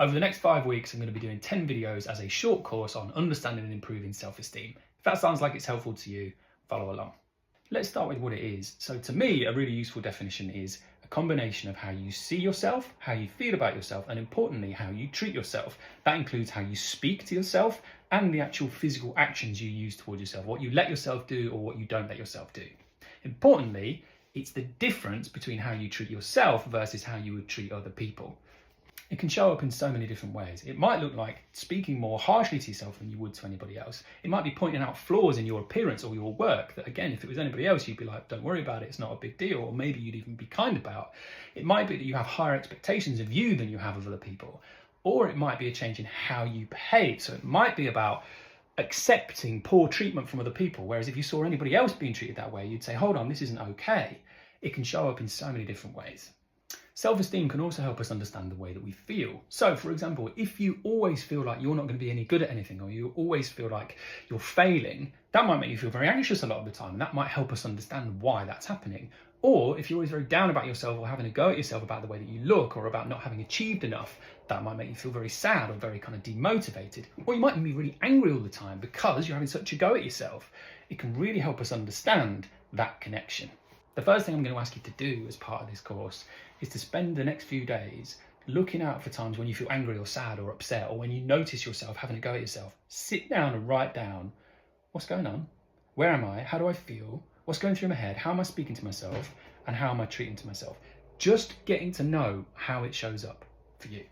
Over the next 5 weeks, I'm going to be doing 10 videos as a short course on understanding and improving self-esteem. If that sounds like it's helpful to you, follow along. Let's start with what it is. So to me, a really useful definition is a combination of how you see yourself, how you feel about yourself, and importantly, how you treat yourself. That includes how you speak to yourself and the actual physical actions you use towards yourself, what you let yourself do or what you don't let yourself do. Importantly, it's the difference between how you treat yourself versus how you would treat other people. It can show up in so many different ways. It might look like speaking more harshly to yourself than you would to anybody else. It might be pointing out flaws in your appearance or your work that, again, if it was anybody else, you'd be like, don't worry about it, it's not a big deal, or maybe you'd even be kind about. It might be that you have higher expectations of you than you have of other people. Or it might be a change in how you behave. So it might be about accepting poor treatment from other people, whereas if you saw anybody else being treated that way, you'd say, hold on, this isn't okay. It can show up in so many different ways. Self-esteem can also help us understand the way that we feel. So, for example, if you always feel like you're not going to be any good at anything, or you always feel like you're failing, that might make you feel very anxious a lot of the time, and that might help us understand why that's happening. Or if you're always very down about yourself or having a go at yourself about the way that you look or about not having achieved enough, that might make you feel very sad or very kind of demotivated. Or you might be really angry all the time because you're having such a go at yourself. It can really help us understand that connection. The first thing I'm going to ask you to do as part of this course is to spend the next few days looking out for times when you feel angry or sad or upset, or when you notice yourself having a go at yourself. Sit down and write down, what's going on? Where am I? How do I feel? What's going through my head? How am I speaking to myself? And how am I treating to myself? Just getting to know how it shows up for you.